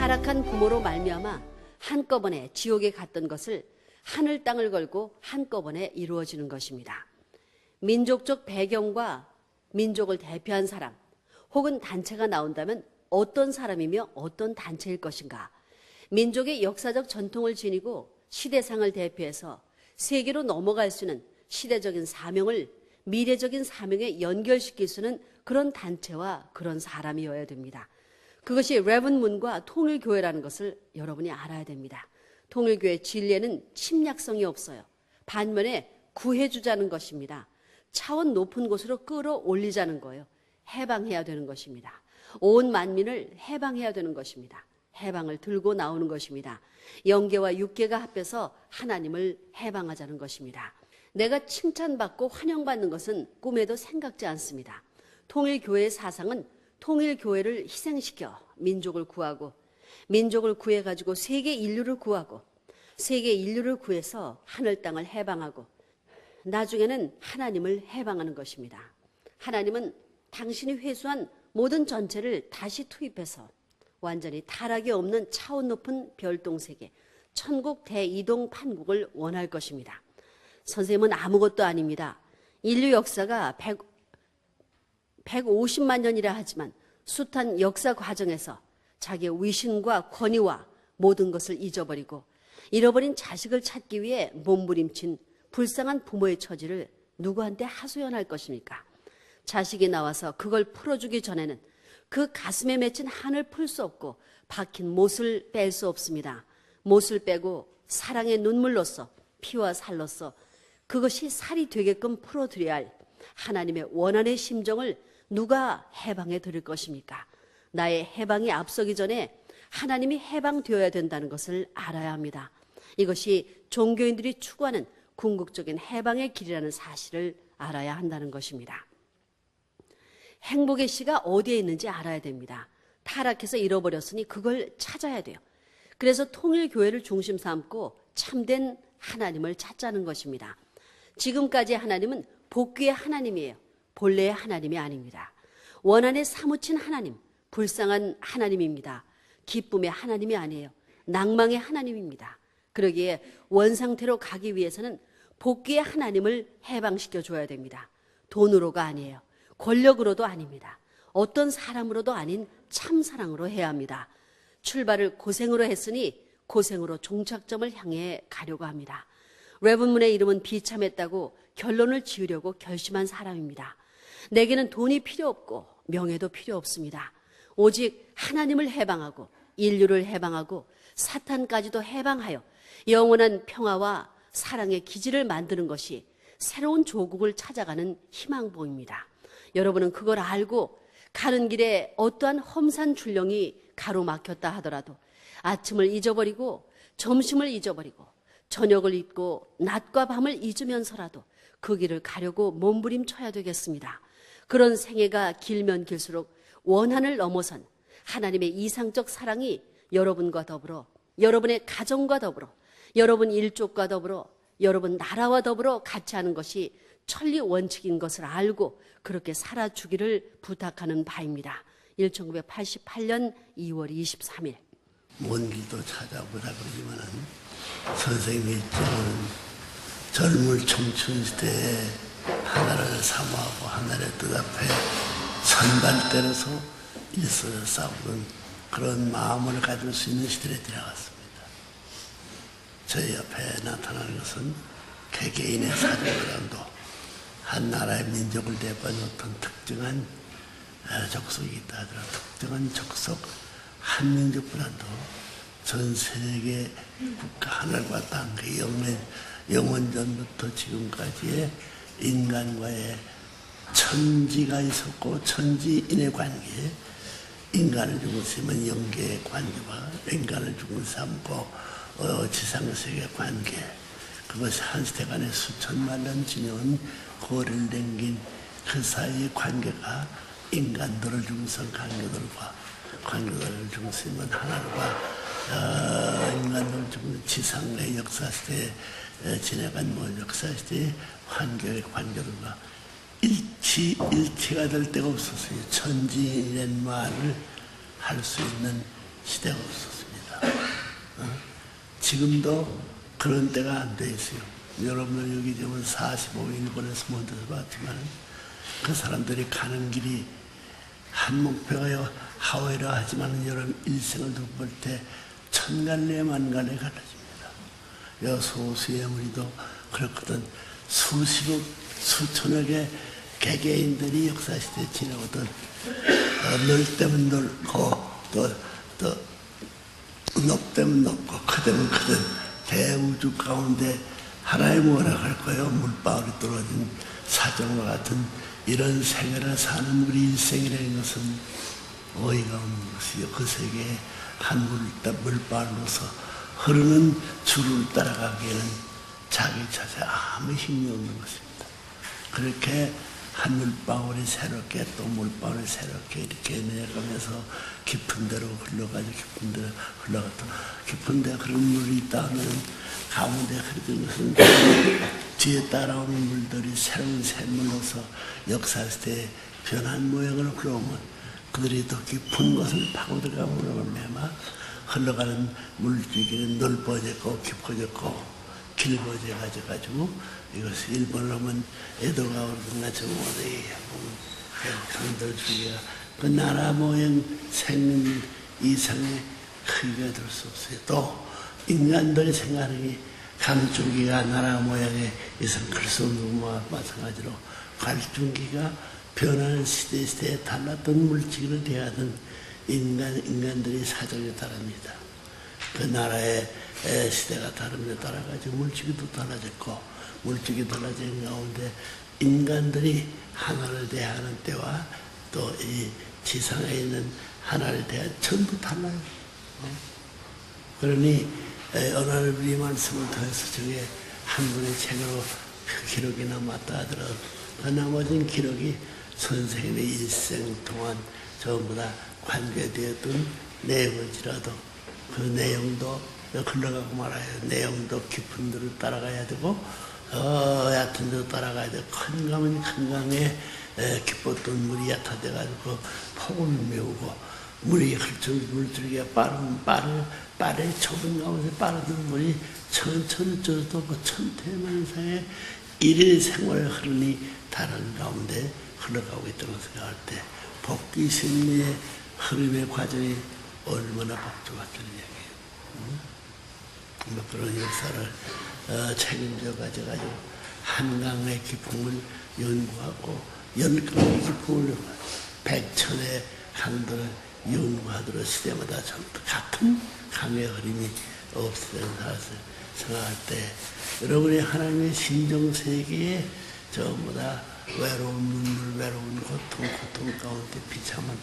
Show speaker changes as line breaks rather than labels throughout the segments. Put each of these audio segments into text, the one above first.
타락한 부모로 말미암아 한꺼번에 지옥에 갔던 것을 하늘 땅을 걸고 한꺼번에 이루어지는 것입니다. 민족적 배경과 민족을 대표한 사람 혹은 단체가 나온다면 어떤 사람이며 어떤 단체일 것인가? 민족의 역사적 전통을 지니고 시대상을 대표해서 세계로 넘어갈 수 있는 시대적인 사명을 미래적인 사명에 연결시킬 수 있는 그런 단체와 그런 사람이어야 됩니다. 그것이 레븐문과 통일교회라는 것을 여러분이 알아야 됩니다. 통일교회 진리에는 침략성이 없어요. 반면에 구해주자는 것입니다. 차원 높은 곳으로 끌어올리자는 거예요. 해방해야 되는 것입니다. 온 만민을 해방해야 되는 것입니다. 해방을 들고 나오는 것입니다. 영계와 육계가 합해서 하나님을 해방하자는 것입니다. 내가 칭찬받고 환영받는 것은 꿈에도 생각지 않습니다. 통일교회의 사상은 통일교회를 희생시켜 민족을 구하고 민족을 구해가지고 세계 인류를 구하고 세계 인류를 구해서 하늘 땅을 해방하고 나중에는 하나님을 해방하는 것입니다. 하나님은 당신이 회수한 모든 전체를 다시 투입해서 완전히 타락이 없는 차원 높은 별동세계, 천국 대이동 판국을 원할 것입니다. 선생님은 아무것도 아닙니다. 인류 역사가 150만 년이라 하지만 숱한 역사 과정에서 자기의 위신과 권위와 모든 것을 잊어버리고 잃어버린 자식을 찾기 위해 몸부림친 불쌍한 부모의 처지를 누구한테 하소연할 것입니까? 자식이 나와서 그걸 풀어주기 전에는 그 가슴에 맺힌 한을 풀 수 없고 박힌 못을 뺄 수 없습니다. 못을 빼고 사랑의 눈물로써 피와 살로써 그것이 살이 되게끔 풀어드려야 할 하나님의 원한의 심정을 누가 해방해 드릴 것입니까? 나의 해방이 앞서기 전에 하나님이 해방되어야 된다는 것을 알아야 합니다. 이것이 종교인들이 추구하는 궁극적인 해방의 길이라는 사실을 알아야 한다는 것입니다. 행복의 씨가 어디에 있는지 알아야 됩니다. 타락해서 잃어버렸으니 그걸 찾아야 돼요. 그래서 통일교회를 중심 삼고 참된 하나님을 찾자는 것입니다. 지금까지 하나님은 복귀의 하나님이에요. 본래의 하나님이 아닙니다. 원한에 사무친 하나님, 불쌍한 하나님입니다. 기쁨의 하나님이 아니에요. 낭망의 하나님입니다. 그러기에 원상태로 가기 위해서는 복귀의 하나님을 해방시켜 줘야 됩니다. 돈으로가 아니에요. 권력으로도 아닙니다. 어떤 사람으로도 아닌 참사랑으로 해야 합니다. 출발을 고생으로 했으니 고생으로 종착점을 향해 가려고 합니다. 레븐문의 이름은 비참했다고 결론을 지으려고 결심한 사람입니다. 내게는 돈이 필요 없고 명예도 필요 없습니다. 오직 하나님을 해방하고 인류를 해방하고 사탄까지도 해방하여 영원한 평화와 사랑의 기지를 만드는 것이 새로운 조국을 찾아가는 희망봉입니다. 여러분은 그걸 알고 가는 길에 어떠한 험산 출렁이 가로막혔다 하더라도 아침을 잊어버리고 점심을 잊어버리고 저녁을 잊고 낮과 밤을 잊으면서라도 그 길을 가려고 몸부림쳐야 되겠습니다. 그런 생애가 길면 길수록 원한을 넘어선 하나님의 이상적 사랑이 여러분과 더불어 여러분의 가정과 더불어 여러분 일족과 더불어 여러분 나라와 더불어 같이 하는 것이 천리 원칙인 것을 알고 그렇게 살아주기를 부탁하는 바입니다. 1988년 2월 23일
먼 길도 찾아보라 그러지만은 선생님이 있자는 젊을 청춘 시대에 하나를 사모하고 하나의 뜻 앞에 선발대로서 일서서 싸우는 그런 마음을 가질 수 있는 시대에 들어갔습니다. 저희 앞에 나타나는 것은 개개인의 사정보다도 한 나라의 민족을 대표하는 어떤 특정한 족속이 있다 하더라도 특정한 족속 한 민족보다도 전 세계 국가 하늘과 땅 그 영원전부터 지금까지의 인간과의 천지가 있었고 천지인의 관계 인간을 중심은 영계의 관계와 인간을 중심 삼고 지상세계의 관계 그것이 한 시대간에 수천만 년 지내온 거리를 남긴 그 사이의 관계가 인간들을 중심 관계들을 중심은 하나님과 인간들 중심 지상의 역사시대에 지나간 역사시대의 관계들과 일치가 될 데가 없었어요. 천지인의 말을 할 수 있는 시대가 없었어요. 지금도 그런 때가 안 돼 있어요. 여러분들 여기 지금 45 일본에서 먼저 봤지만 그 사람들이 가는 길이 한 목표가 하와이라 하지만 여러분 일생을 두고 볼 때 천갈래 만갈래 갈라집니다. 소수의 무리도 그렇거든. 수십억 수천억의 개개인들이 역사시대에 지나오던 넓다면 넓고 또 높다면 높고 크다면 크든 대우주 가운데 하나의 뭐라 할까요? 물방울이 떨어진 사정과 같은 이런 생애를 사는 우리 일생이라는 것은 어이가 없는 것이요. 그 세계에 한 물방울로서 흐르는 줄을 따라가기에는 자기 자체 아무 힘이 없는 것입니다. 그렇게 한 물방울이 새롭게 또 물방울이 새롭게 이렇게 내려가면서 깊은 데로 흘러가죠. 깊은 데로 흘러가도 깊은 데 그런 물이 있다 하면 가운데 흐르는 것은 뒤에 따라오는 물들이 새로운 샘물로서 역사시대에 변한 모양을 흘러오면 그들이 더 깊은 곳을 파고들어가 보면 흘러가는 물줄기는 넓어졌고 깊어졌고 길어져 가지고 이것이 일본으로 하면 에도가 오르든가 저 어디 강들 줄기가 그 나라 모양 생긴 이상의 크기가 될 수 없어요. 또 인간들이 생각하는 강줄기가 나라 모양의 이상 클 수 없는 것과 마찬가지로 갈줄기가 변하는 시대에 달랐던 물질을 대하던 인간들이 사정에 따릅니다. 그 나라의 시대가 다름에 따라가지고 물질도 달라졌고 물질이 달라진 가운데 인간들이 하나를 대하는 때와 또 이 지상에 있는 하나를 대한 전부 달라요. 그러니 어느 날 우리 말씀을 통해서 저게 한 분의 책으로 그 기록이 남았다 하더라도 그 나머진 기록이 선생님의 일생 동안 전부 다 관계되었던 내용일지라도 그 내용도 흘러가고 말아요. 내용도 깊은 데를 따라가야 되고 얕은 데로 따라가야 되고 큰 강은 큰 강에 깊었던 물이 얕아져가지고 폭을 메우고 물이 물줄기가 빠르게 좁은 가운데 빠르던 물이 천천히 쪄도 그 천태만상의 일일 생활을 흐르니 다른 가운데 흘러가고 있다고 생각할 때 복귀 심리의 흐름의 과정이 얼마나 복잡할지를 얘기해요. 그런 역사를 책임져 가지고 한강의 깊음을 연구하고 열강의 깊음을 연구하고 백천의 강들을 연구하도록 시대마다 전부 같은 강의 흐름이 없어지는 것을 생각할 때 여러분의 하나님의 신정세계에 전부 다 외로운 눈물, 외로운 고통 가운데 비참한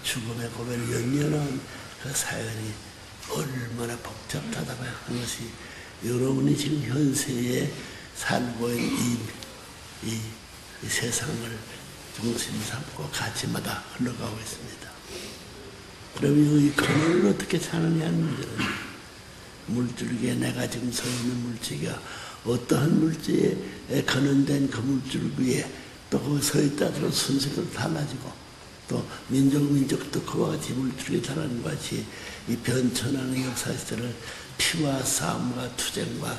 죽음의 고배를 연연한 그 사연이 얼마나 복잡하다고 하는 것이 여러분이 지금 현세에 살고 있는 이 세상을 중심 삼고 가치마다 흘러가고 있습니다. 그러면 이 근원을 어떻게 사느냐는 문제는 물줄기에 내가 지금 서 있는 물줄기가 어떠한 물질에 근원된 그 물줄기에 또 거기 서 있다 하더라도 순서가 달라지고 또 민족도 그와 같이 물줄기 달라는 것이 이 변천하는 역사 시대를 피와 싸움과 투쟁과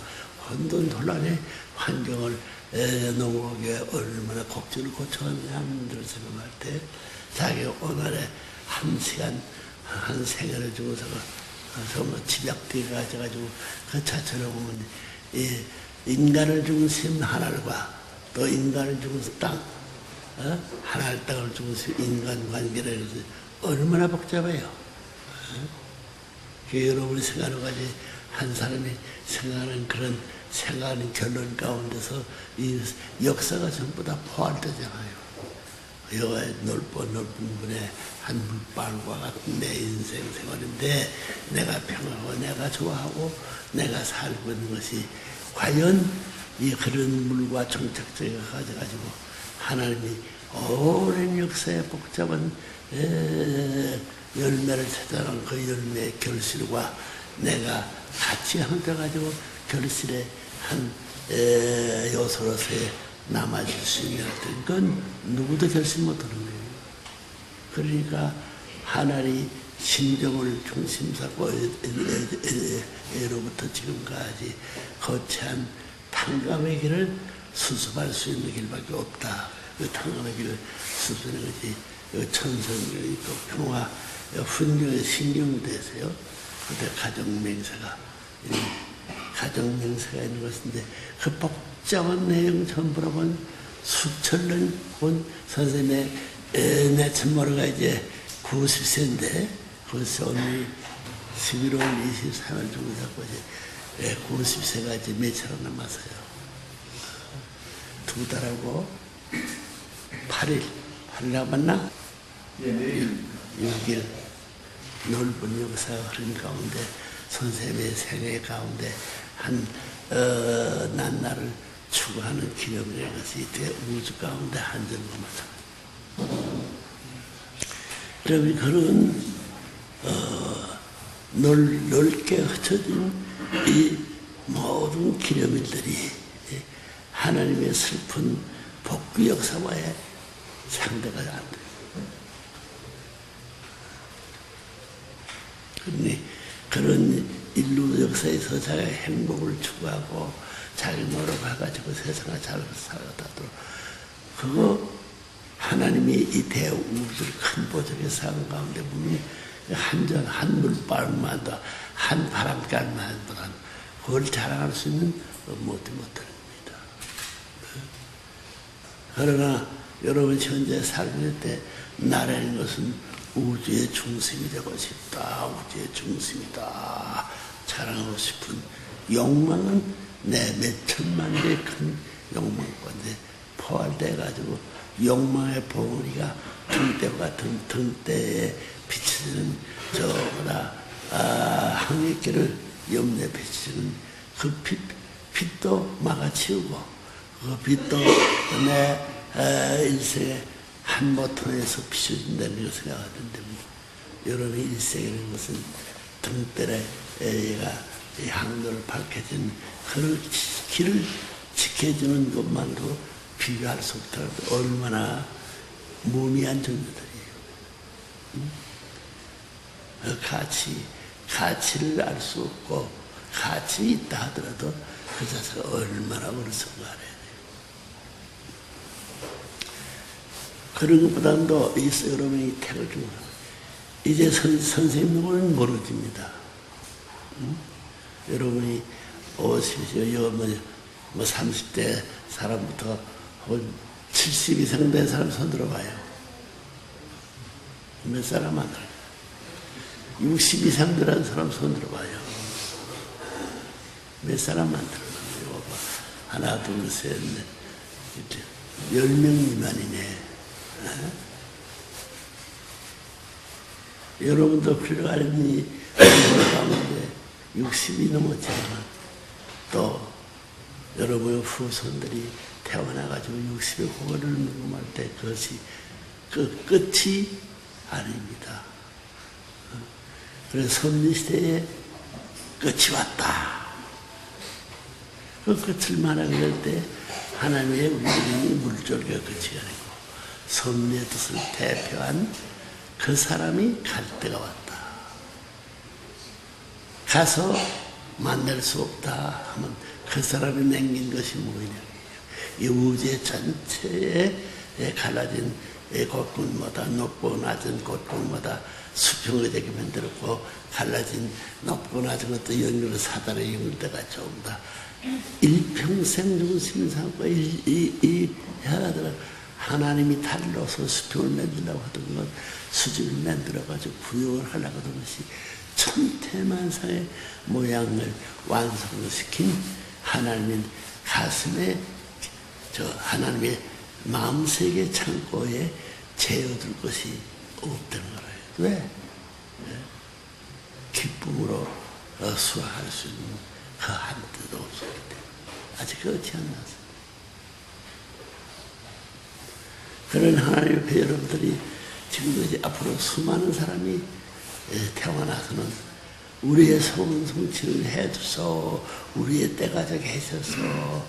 혼돈혼란의 환경을 농업에 얼마나 곡지를 고쳐가느냐 하는 문제를 생각할 때 자기 오늘의 한 시간 한 생애를 주고서 정말 집약되게 가져가지고 그 자체로 보면 이 인간을 중심 하늘과 또 인간을 중심 땅 하나의 땅을 중심 인간관계를 해서 얼마나 복잡해요. 여러분이 생각하는 것이 한 사람이 생각하는 그런 생각하는 결론 가운데서 이 역사가 전부 다 포괄되잖아요. 여기에 넓은 분의 한 물방울과 같은 내 인생 생활인데 내가 평하고 내가 좋아하고 내가 살고 있는 것이 과연 이 그런 물과 정착적에 가져가지고 하나님이 오랜 역사의 복잡한 열매를 찾아간 그 열매의 결실과 내가 같이 함께가지고 결실의 한 요소로서의 남아줄 수 있는 건 누구도 결실 못하는 거예요. 그러니까 하늘이 심정을 중심 삼고 예로부터 지금까지 거치한 탕감의 길을 수습할 수 있는 길밖에 없다. 그 탕감의 길을 수습하는 것이 천성이 또 평화, 훈련의 신경대에서요. 그때 가정명세가 있는 것인데 그 복잡한 내용 전부로 본 수천 년 본 선생님의 내 천모르가 이제 90세인데 그래서 오늘 11월 23일 정도 잡고 이제 90세가 이제 며칠 안 남았어요. 2달하고 8일 남았나? 6일 넓은 역사가 흐른 가운데 선생님의 생애 가운데 한 낱날을 추구하는 기념의 것이 우주 가운데 한 점과 마찬가지. 그러면 그런 넓게 흩어진 이 모든 기념일들이 하나님의 슬픈 복귀 역사와의 상대가 안 돼요. 그러니 그런 인류 역사에서 자기의 행복을 추구하고 자기 노력해가지고 세상을 잘 살아가도록 그거 하나님이 이 대우주를 큰 보석의 상 가운데 보면 한 물방울만도 한 바람결만보다 그걸 자랑할 수 있는 못하는 겁니다. 그러나 여러분 현재 살고 때 나라는 것은 우주의 중심이 되고 싶다. 우주의 중심이다. 자랑하고 싶은 욕망은 내 몇천만 개의 큰 욕망권에 포괄돼가지고 욕망의 봉우리가 등대와 같은 등대에 비치는 저보다 항해길을 염려에 비치는 그 빛도 막아치우고 그 빛도 내 일생에 한 모터에서 비춰진다는 걸 생각하던데 여러분의 일생이라는 것은 등대에 얘가 항로를 밝혀진 그 길을 지켜주는 것만으로 비교할 수 없더라도 얼마나 무미한 존재들이에요. 그 가치를 알 수 없고 가치 있다 하더라도 그 자체가 얼마나 어리석은가 알아야 돼요. 그런 것보다도 여러분이 택을 주고 이제 선생님 누구는 모르집니다. 여러분이 50여 뭐 30대 사람부터 70 이상 된 사람 손 들어봐요. 몇 사람 안 들어요. 60 이상 된 사람 손 들어봐요. 몇 사람 안 들어요. 하나, 둘, 셋, 넷. 10명 미만이네. 여러분도 훌륭하니 가운데 60이 넘었지만 또 여러분의 후손들이 태어나가지고 60의 호거를 녹음할 때 그것이 그 끝이 아닙니다. 그래서 섭리시대에 끝이 왔다. 그 끝을 말하게 때 하나님의 우리의 물줄기가 끝이 아니고 섭리의 뜻을 대표한 그 사람이 갈 때가 왔다. 가서 만날 수 없다 하면 그 사람이 남긴 것이 뭐냐. 이 우주의 전체에 갈라진 곳곳마다 높고 낮은 곳곳마다 수평을 되게 만들었고 갈라진 높고 낮은 것도 연결을 사단에 연결돼가 전부 다 일평생 중심을 삼고 하더라. 하나님이 달로서 수평을 만들려고 하던 것 수직을 만들어가지고 구역을 하려고 하던 것이 천태만상의 모양을 완성시킨 하나님의 가슴에 하나님의 마음세계 창고에 재어둘 것이 없다는 거예요. 왜? 기쁨으로 수확할 수 있는 그 한 뜻도 없었기 때문에 아직 그렇지 않았어요. 그런 하나님 앞에 여러분들이 지금 이제 앞으로 수많은 사람이 태어나서는 우리의 소원 성취를 해줘서 우리의 때가 되게 해줘서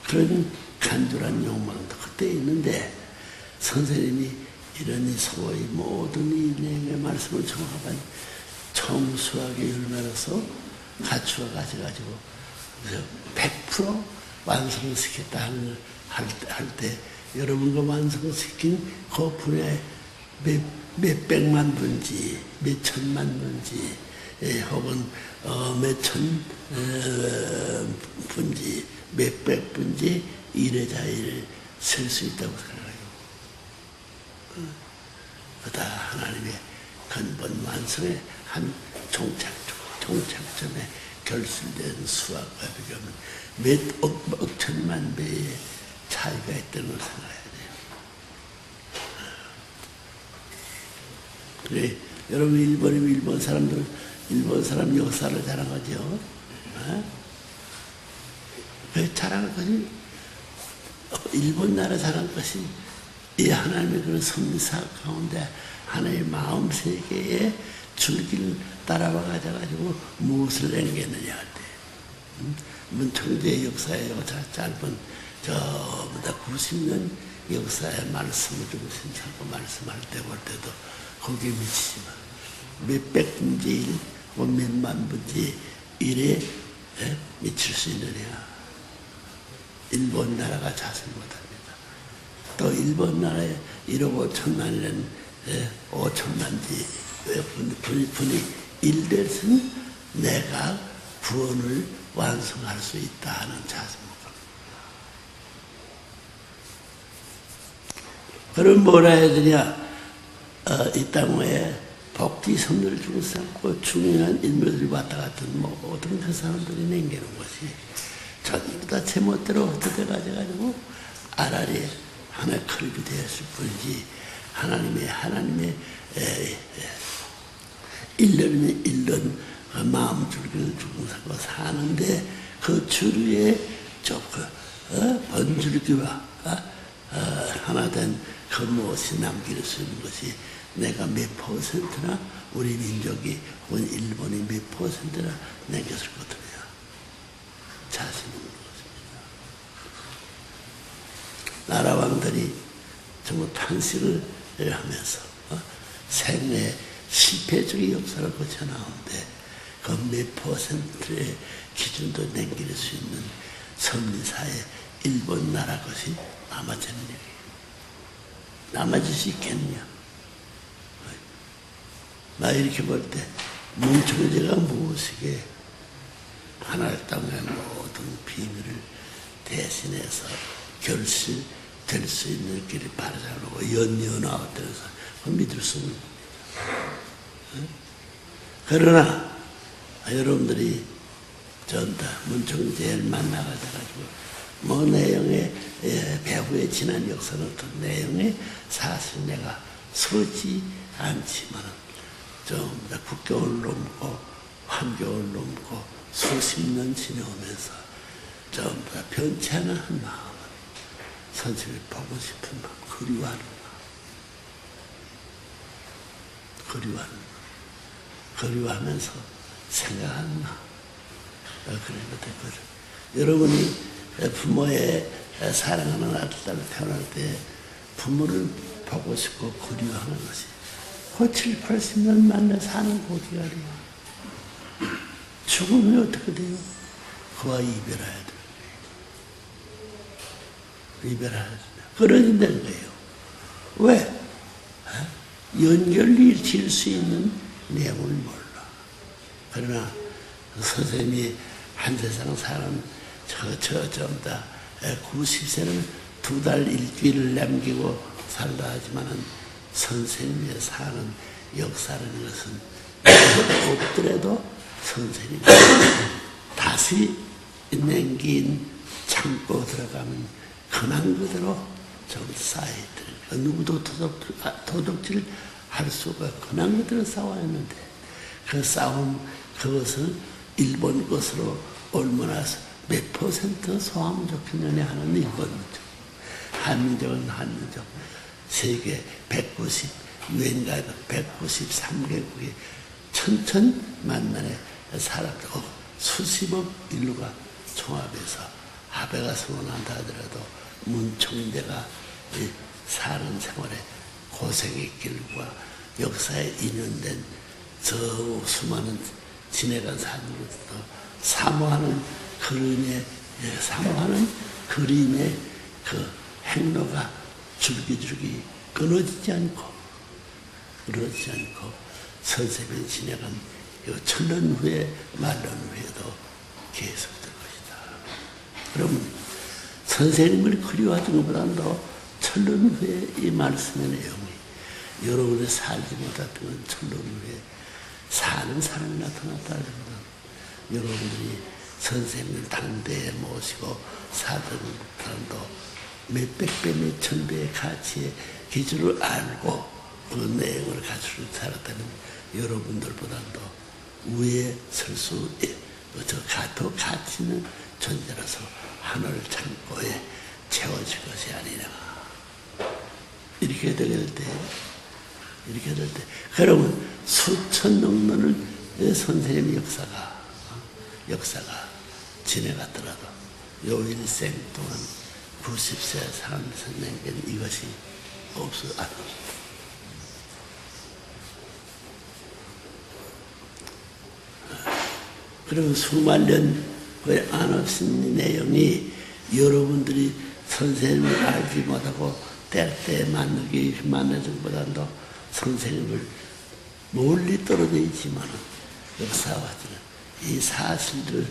그런 간절한 욕망도 그때 있는데 선생님이 이러니 소의 모든 이 내용의 말씀을 종합한 청수하게 열매로서 갖추어 가져가지고 100% 완성시켰다 할 때 여러분과 완성시킨 그 분야에 몇 백만 분지 몇 천만 분지 혹은 몇천 분지 몇백 분지 이래자이를 쓸 수 있다고 생각해요. 그다 하나님의 근본 완성의 한 종착점에 결실된 수학과 비교하면 몇 억천만 배의 차이가 있다는 걸 생각해야 돼요. 그래, 여러분 일본 사람들은 일본 사람 역사를 자랑하죠. 왜 자랑할 것이 일본 나라 자랑할 것이 이 하나님의 그런 섭리사 가운데 하나님의 마음 세계에 줄기를 따라와 가지고 무엇을 남겼느냐 할 때, 문청제의 역사의 짧은 저보다 90년 역사의 말씀을 좀 생각하고 말씀할 때 볼 때도 거기에 미치지만 몇백 분지 1, 몇만 분지 1에 미칠 수 있느냐. 일본 나라가 자세 못합니다. 또 일본 나라에 1억 5천만이라는 5천만지 분이 1대선 내가 구원을 완성할 수 있다 하는 자세 못합니다. 그럼 뭐라 해야 되냐. 이 땅에 복지 선물을 주고 삼고 중요한 인물들이 왔다 갔던 모든 그 사람들이 남기는 것이 전부 다 제멋대로 흩어져 가지고 아라리에 하나의 클립이 되었을 뿐이지 하나님의 일년 마음 줄기를 주고 삼고 사는데 그 주류에 번줄기와 하나 된 그 무엇이 남길 수 있는 것이 내가 몇 퍼센트나 우리 민족이 혹은 일본이 몇 퍼센트나 남겼을 것이냐 자신 있는 것입니다. 나라 왕들이 정말 탄식을 하면서 생애의 실패적인 역사를 거쳐 나오는데 그 몇 퍼센트의 기준도 남길 수 있는 섭리사의 일본 나라 것이 남아지는 일이에요. 남아질 수 있겠냐? 나 이렇게 볼 때 문청제가 무엇이게 하나의 땅의 모든 비밀을 대신해서 결실될 수 있는 길을 바라자고 연연하옵되어서 믿을 수 있는 겁니다. 그러나 여러분들이 전다 문청제를 만나가지고 뭐 내용의 배후에 지난 역사는 어떤 내용의 사실 내가 서지 않지만은 전부 다 국경을 넘고 환경을 넘고 수십 년 지내오면서 전부 다 변치 않은 한 마음은 선생님을 보고 싶은 마음, 그리워하는 마음, 그리워하면서 생각하는 마음, 그런 것들. 여러분이 부모의 사랑하는 아들, 딸을 태어날 때 부모를 보고 싶고 그리워하는 것이 그 7, 80년 만나 사는 고기가리요. 죽으면 어떻게 돼요? 그와 이별해야 돼요. 이별해야 돼요. 끊어진다는 거예요. 왜? 연결이 질 수 있는 내용을 몰라. 그러나 선생님이 한 세상 사는 전부 다 90세는 2달 일주일을 남기고 살다 하지만은 선생님의 사는 역사라는 것은 없더라도 선생님이 다시 남긴 창고 들어가면 근한 그대로 전부 쌓여있더라고요. 누구도 도둑질 할 수가 근한 그대로 쌓아있는데 그 싸움 그것을 일본 것으로 얼마나 몇 퍼센트 소화하면 좋겠느냐 하는 일본민족. 한민족은 한민족. 세계 190, 유엔가 193개국의 천천만만의 사람들, 수십억 인류가 총합해서 합의가 성원한다 하더라도 문청대가 사는 생활에 고생의 길과 역사에 인연된 저 수많은 지내간 사람들도 사모하는 그림의 그 행로가 줄기줄기 끊어지지 않고 선생님이 지내간 이 천년 후에 말년 후에도 계속될 것이다. 그러면 선생님을 그리워하는 것보다도 천년 후에 이 말씀의 내용이 여러분이 살지 못했던 건 천년 후에 사는 사람이 나타났다기보다 여러분들이 선생님을 당대에 모시고 살던 사람도 몇백 배, 몇천 배의 가치의 기준을 알고 그 내용을 가지고 살았다는 여러분들보다도 위에 설 수, 더 가치 있는 존재라서 하늘 창고에 채워질 것이 아니냐. 이렇게 될 때, 그러면 수천 넘는 선생님의 역사가 지내갔더라도 요 일생 동안 90세 사는 선생님께는 이것이 없어 안 없어. 그리고 수만 년 거의 안 없은 내용이 여러분들이 선생님을 알지 못하고 때때 만나는 것보다도 선생님을 멀리 떨어져 있지만 역사와서는 이 사실들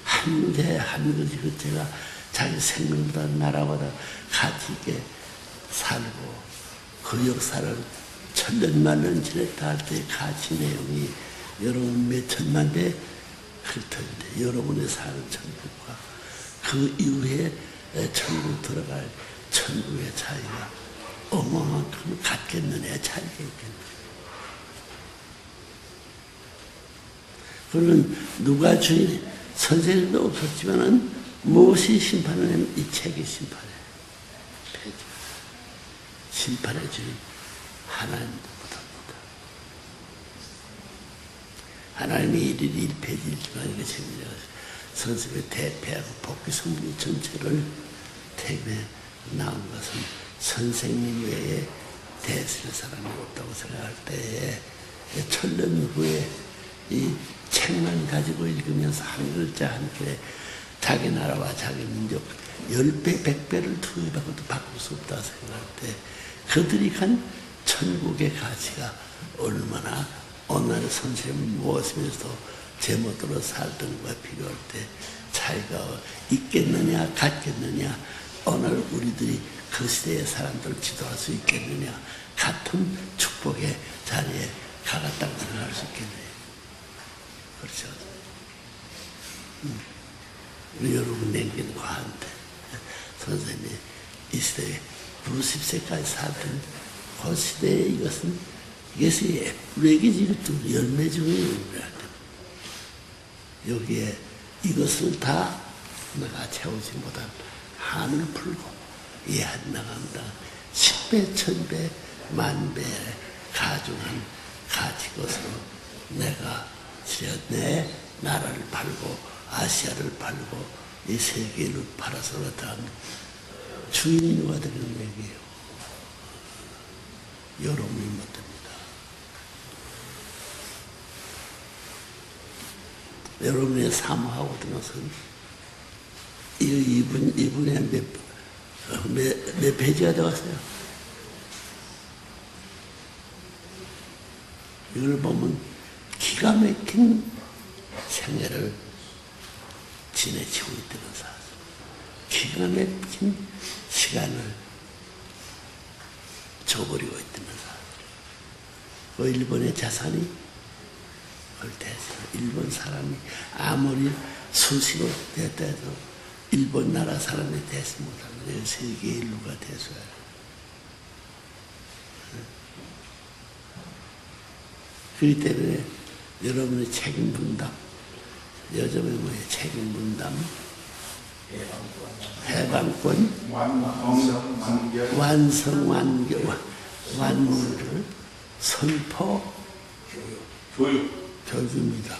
한 문제 한 가지 그때가 자기 생명보다 나라보다 가치 있게 살고 그 역사를 천년 만년 지냈다 할 때 가치 내용이 여러분 몇 천만 배 그렇던데 여러분의 사는 천국과 그 이후에 천국 들어갈 천국의 차이가 어마어마한 같겠느냐 차이가 있겠느냐. 그러면 누가 주인 선생님도 없었지만은 무엇이 심판을 하면 이 책이 심판해. 심판의 주인 하나님도 못합니다. 하나님이 일일 1페이지지만 이렇게 재미있어 선생님의 대패하고 복귀 성리 전체를 택에 나온 것은 선생님 외에 대수의 사람이 없다고 생각할 때에 천년 후에 이 책만 가지고 읽으면서 한 글자 한 글에 자기 나라와 자기 민족 10배, 100배를 투입하고도 바꿀 수 없다고 생각할 때 그들이 간 천국의 가치가 얼마나 오늘 선생님을 모시면서 제멋대로 살던 것과 비교할 때 차이가 있겠느냐 같겠느냐 오늘 우리들이 그 시대의 사람들을 지도할 수 있겠느냐 같은 축복의 자리에 가갔다고 생각할 수 있겠느냐. 그렇죠. 우리 여러분 냉기는 과한데 선생님이 이 시대에 90세까지 살던 그 시대에 이것이 애플에게 이것도 열매 중에 열매야 돼. 여기에 이것을 다 내가 채우지 못한 한을 풀고 이해한 나간다. 10배, 1000배, 10,000배 가중한 가치 것으로 내가 내 나라를 팔고 아시아를 팔고 이 세계를 팔아서 어떠한 주인이 누가 되는 얘기예요. 여러분이 못됩니다. 여러분의 사모하고 있는 것은 이분의 몇 페이지가 되었어요. 이걸 보면 기가 막힌 생애를 지내치고 있다는 사실. 기가 막힌 시간을 줘버리고 있다는 사실. 그 일본의 자산이 그걸 대해서 일본 사람이 아무리 수시로 됐다 해도 일본 나라 사람이 대해서 못하면 세계 인류가 돼서야. 그렇기 때문에 여러분의 책임 분담, 요즘에 뭐예요? 책임 분담, 해방권, 완성, 완물을 선포, 교육입니다.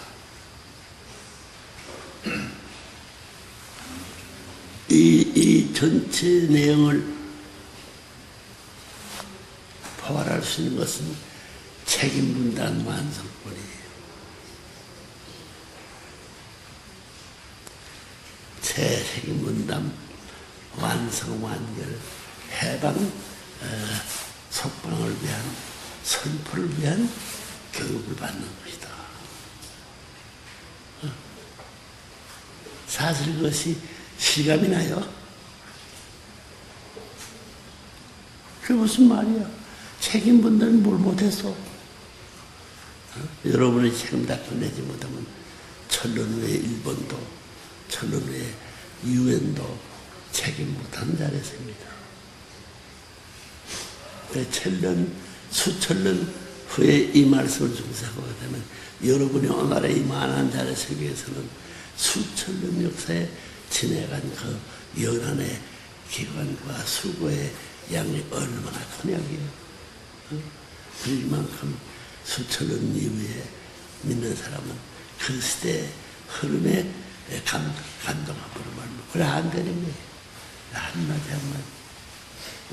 이 전체 내용을 포괄할 수 있는 것은 책임 분단 완성뿐이에요. 책임 분담, 완성, 완결, 해방, 속방을 위한, 선포를 위한 교육을 받는 것이다. 사실 그것이 실감이 나요? 그게 무슨 말이야? 책임 분담이 뭘 못했어? 여러분의 책임 다 끝내지 못하면 천년 후에 일본도, 천년 후에 유엔도 책임 못하는 자리였습니다. 수천 년 후에 이 말씀을 중사하고 되면 여러분이 오늘의 이 만한 자리 세계에서는 수천 년 역사에 지내간 그 연한의 기관과 수고의 양이 얼마나 크냐고요. 그만큼 수천 년 이후에 믿는 사람은 그 시대의 흐름에 감동하고 말로 그래 안 되는 거예요. 한마디 한마디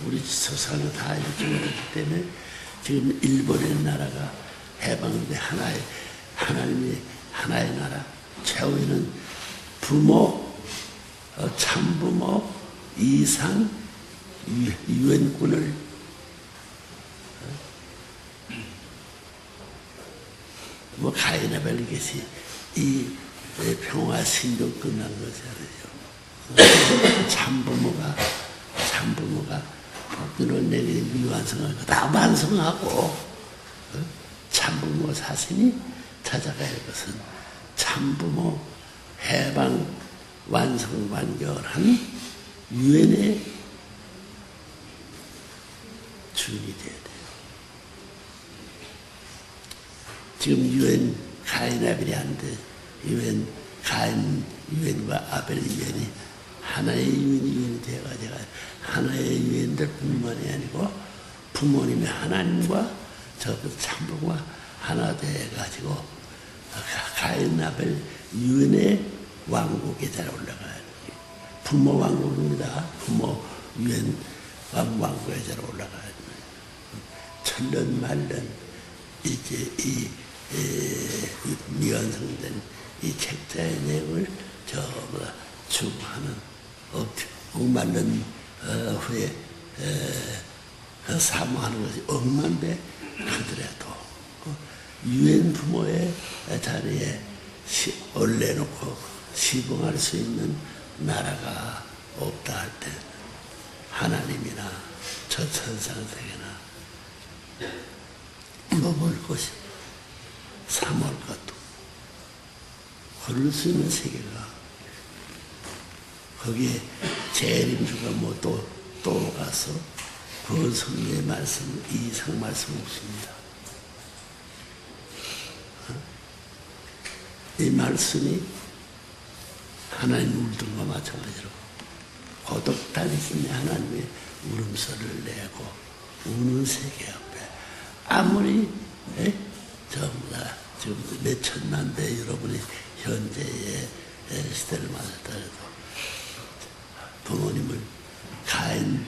우리 서상을 다 이렇게 못했기 때문에 지금 일본의 나라가 해방돼 하나님의 하나의 나라 최후에는 부모, 참부모 이상 유엔군을 가인 아벨 것이 이 평화 신경 끝난 것이잖아요. 참부모가 복들을 내게 미완성하고 다 완성하고 참부모 사신이 찾아가야 할 것은 참부모 해방 완성 완결한 유엔의 주인이 되어야 돼요. 지금 유엔 가인 아벨이 한데 유엔과 아벨 유엔이 하나의 유엔이 되어가지고 하나의 유엔들 뿐만이 아니고 부모님의 하나님과 저 참부가 하나 되어가지고 가인 아벨 유엔의 왕국에 잘 올라가야 돼요. 부모 왕국입니다. 부모 유엔 왕국에 잘 올라가야 돼요. 천년 말년 이제 이 미완성된 이 책자의 내용을 전부 다 추구하는 5만 후에 사모하는 것이 억만배 그들에도 유엔 부모의 자리에 올려놓고 시봉할 수 있는 나라가 없다 할 때 하나님이나 저 천상세계나 먹을 것이 사모할 것도 걸을 수 있는 세계가 거기에 재림주가 뭐 또 가서 그 성경의 말씀 이상 말씀 없습니다. 이 말씀이 하나님 울음과 마찬가지로 고독 달리신 하나님의 울음소리를 내고 우는 세계 앞에 아무리 전부 다 지금 몇 천만 대 여러분이 현재의 시대를 맞았다 해도 부모님을 가인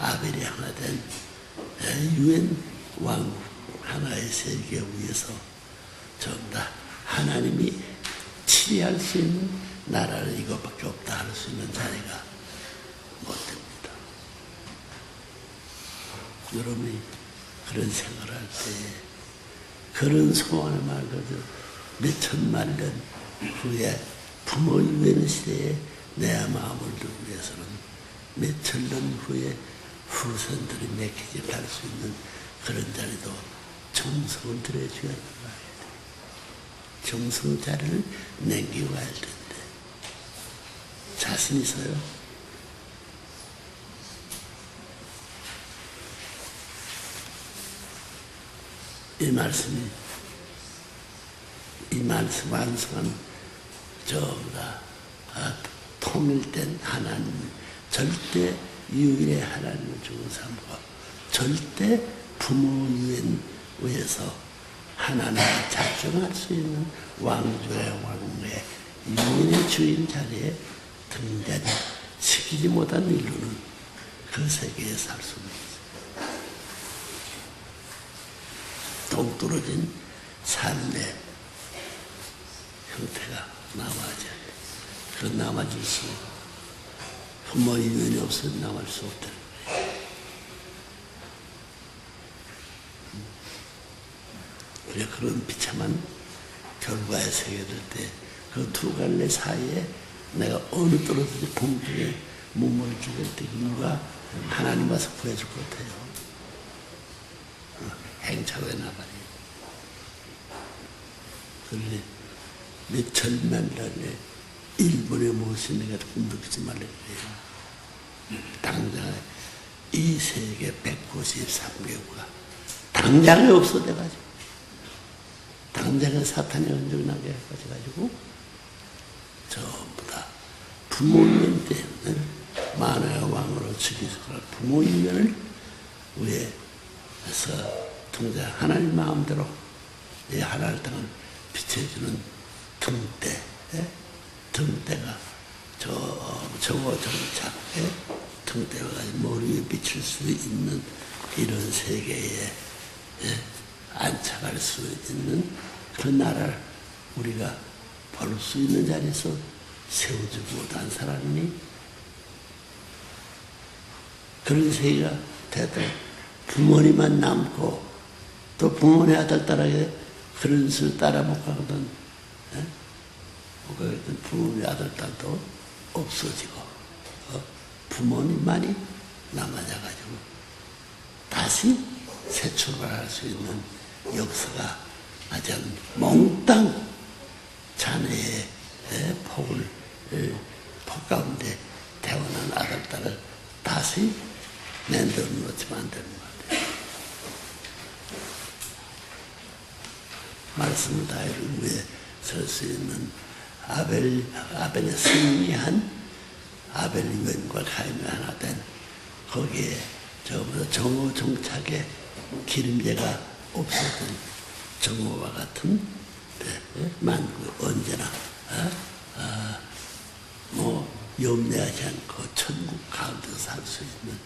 아벨이 하나 된 유엔 왕국 하나의 세계 위에서 전부 다 하나님이 치리할 수 있는 나라를 이것밖에 없다 할 수 있는 자리가 못 됩니다. 여러분이 그런 생각을 할 때 그런 소원을 말거든 몇 천만 년 후에 부모 유엔 시대에 내 마음을 두기 위해서는 몇 천 년 후에 후손들이 맺히게 갈 수 있는 그런 자리도 정성을 들여줘야 되는 거예요. 정성 자리를 남기고 가야 할 텐데 자신 있어요? 이 말씀 완성한 전부 다 통일된 하나님, 절대 유일의 하나님을 주고 삼고 절대 부모 유엔 위에서 하나님을 작정할 수 있는 왕조의 왕의 유엔의 주인 자리에 등대하지 시키지 못한 인류는 그 세계에 살 수는 없어요. 동떨어진 삶의 형태가 남아져. 그 남아질 수, 부모 인연이 없어 남을 수 없다는 거예요. 그래, 그런 비참한 결과에 서게 될 때, 그 두 갈래 사이에 내가 어느 떨어져서 공중에 몸을 죽일 때 누가 하나님 와서 구해줄 것 같아요. 행차로에 나가니. 그러니 내 절만란에 일본에 무엇이 내가 꿈꾸지 말라 그래요. 당장 이 세계 193개국가 당장에 없어져가지고 당장에 사탄이 언정나게 해가지고 전부 다 부모님 때문에 만화의 왕으로 죽이서라 부모님을 위해서 통제 하나님 마음대로 이 하나를 땅을 비춰주는 등대, 등대가 정오정착 등대가 머리 위에 비칠 수 있는 이런 세계에 안착할 수 있는 그 나라를 우리가 볼 수 있는 자리에서 세우지 못한 사람이 그런 세계가 되다 부모님만 남고 또 부모님 아들 딸에게 그런 수를 따라 못 가거든. 부모님 아들 딸도 없어지고 부모님만이 남아져가지고 다시 새 출발할 수 있는 역사가 아주 몽땅 자네의 폭 가운데 태어난 아들 딸을 다시 내버려 놓지만 안 되는 것 같아요. 말씀을 다 이룬 위에 설 수 있는 아벨의 승리한 아벨 유엔과 가인이 하나 된 거기에 저보다 정오 정착의 기름제가 없었던 정오와 같은 만국 언제나 염려하지 않고 천국 가운데 살 수 있는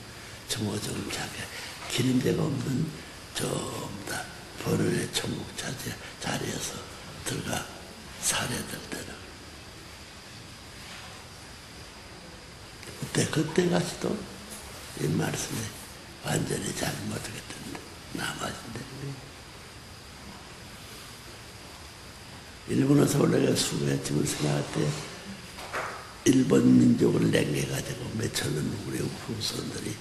정오 정착의 기름제가 없는 전부 다 번원의 천국 자리에서 들어가 살아야 될 때는 그때까지도 이 말씀에 완전히 잘 못하겠던데 남아진다. 일본에서 원래 수고했지만 생각할 때 일본 민족을 냉겨가지고 몇천 년 우리 후손들이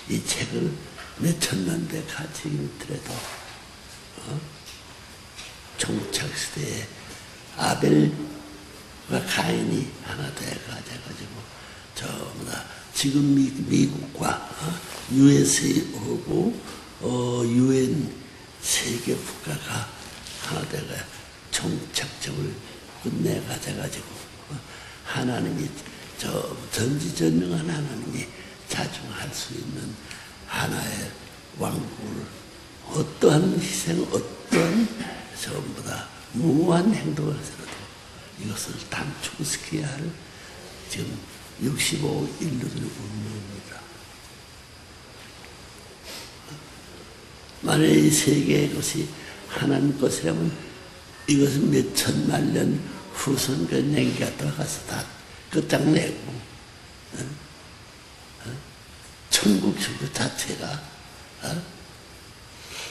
이 책을 몇천 년대 같이 읽더라도 정착시대에 아벨과 가인이 하나 돼가지고 전부 다 지금 미국과 USA하고 UN 세계 국가가 하나 돼가 정착점을 끝내 가져가지고 하나님이 전지전능한 하나님이 자중할 수 있는 하나의 왕국을 어떠한 희생, 어떠한 전부 다 무모한 행동을 해서라도 이것을 단축시켜야 할 지금 65억 인류들의 운명입니다. 만약에 이 세계의 것이 하나님 것이라면 이것은 몇 천만 년 후손 그 냉기가 가서 다 끝장내고 천국 그 자체가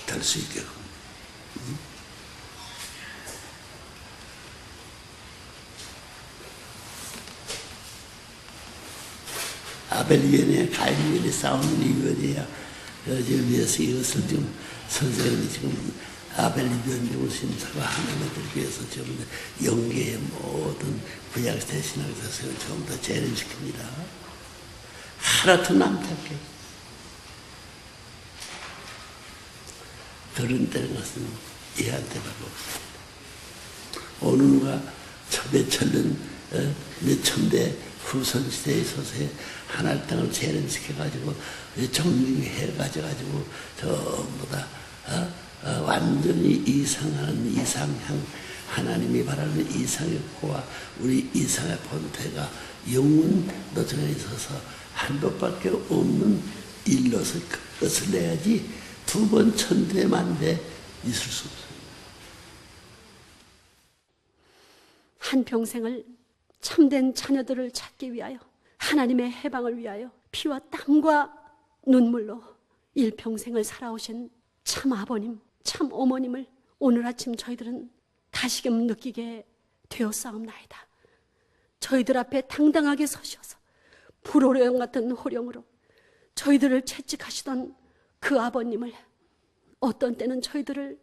될 수 있게끔 아벨 위원회, 가인 위원회 싸우는 이유야. 지금 위해서 이것을 지금 선생님이 지금 아벨 위원회 심사가 하나님을 위해서 전부 영계의 모든 구약시대 신학에서 전부 다 재림시킵니다. 하나도 남지 않게. 그런 때는 것은 이해할 데가 없습니다. 어느 누가 몇천년, 몇천대 후손시대에 있어서 하나님 땅을 재림시켜가지고 정리해가지고 전부 다 완전히 이상하는 이상향 하나님이 바라는 이상의 코와 우리 이상의 본태가 영원 노정에 있어서 한 번밖에 없는 일로서 그것을 내야지 두 번 천대 만대 있을 수 없어요.
한평생을 참된 자녀들을 찾기 위하여, 하나님의 해방을 위하여 피와 땀과 눈물로 일평생을 살아오신 참 아버님, 참 어머님을 오늘 아침 저희들은 다시금 느끼게 되었사옵나이다. 저희들 앞에 당당하게 서셔서 불호령 같은 호령으로 저희들을 채찍하시던 그 아버님을 어떤 때는 저희들을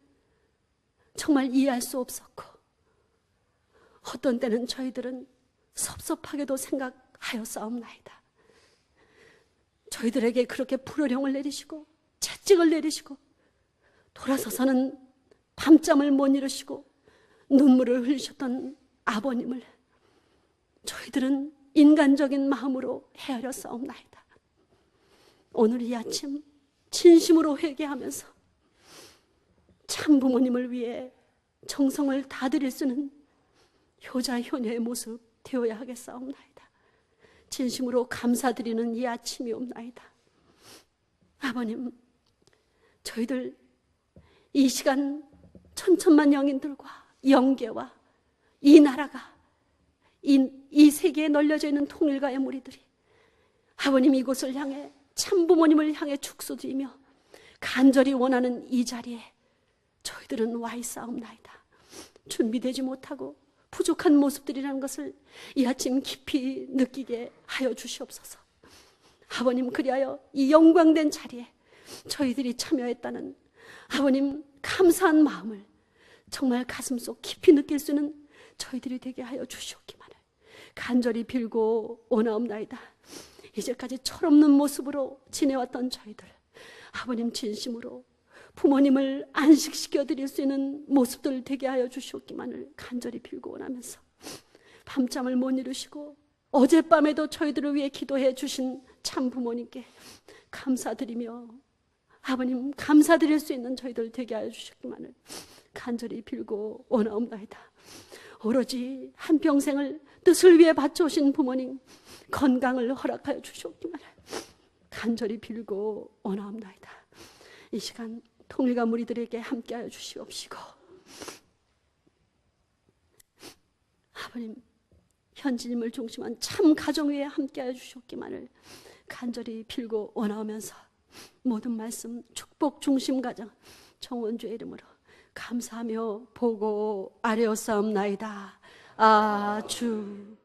정말 이해할 수 없었고, 어떤 때는 저희들은 섭섭하게도 생각하였사옵나이다. 저희들에게 그렇게 불호령을 내리시고 채찍을 내리시고 돌아서서는 밤잠을 못 이루시고 눈물을 흘리셨던 아버님을 저희들은 인간적인 마음으로 헤아렸사옵나이다. 오늘 이 아침 진심으로 회개하면서 참 부모님을 위해 정성을 다드릴 수 있는 효자 효녀의 모습 되어야 하겠사옵나이다. 진심으로 감사드리는 이 아침이옵나이다. 아버님, 저희들 이 시간 천천만 영인들과 영계와 이 나라가 이 세계에 널려져 있는 통일가의 무리들이 아버님 이곳을 향해 참 부모님을 향해 축소드리며 간절히 원하는 이 자리에 저희들은 와 있사옵나이다. 준비되지 못하고 부족한 모습들이라는 것을 이 아침 깊이 느끼게 하여 주시옵소서. 아버님, 그리하여 이 영광된 자리에 저희들이 참여했다는 아버님 감사한 마음을 정말 가슴속 깊이 느낄 수 있는 저희들이 되게 하여 주시옵기만을 간절히 빌고 원하옵나이다. 이제까지 철없는 모습으로 지내왔던 저희들, 아버님 진심으로 부모님을 안식시켜 드릴 수 있는 모습들 되게 하여 주시옵기만을 간절히 빌고 원하면서 밤잠을 못 이루시고 어젯밤에도 저희들을 위해 기도해 주신 참 부모님께 감사드리며 아버님 감사드릴 수 있는 저희들 되게 하여 주시옵기만을 간절히 빌고 원하옵나이다. 오로지 한평생을 뜻을 위해 바쳐오신 부모님 건강을 허락하여 주시옵기만을 간절히 빌고 원하옵나이다. 이 시간 통일가 무리들에게 함께하여 주시옵시고 아버님 현지님을 중심한 참 가정 위에 함께하여 주시옵기만을 간절히 빌고 원하오면서 모든 말씀 축복 중심 가정 정원주의 이름으로 감사하며 보고 아뢰었사옵나이다. 아주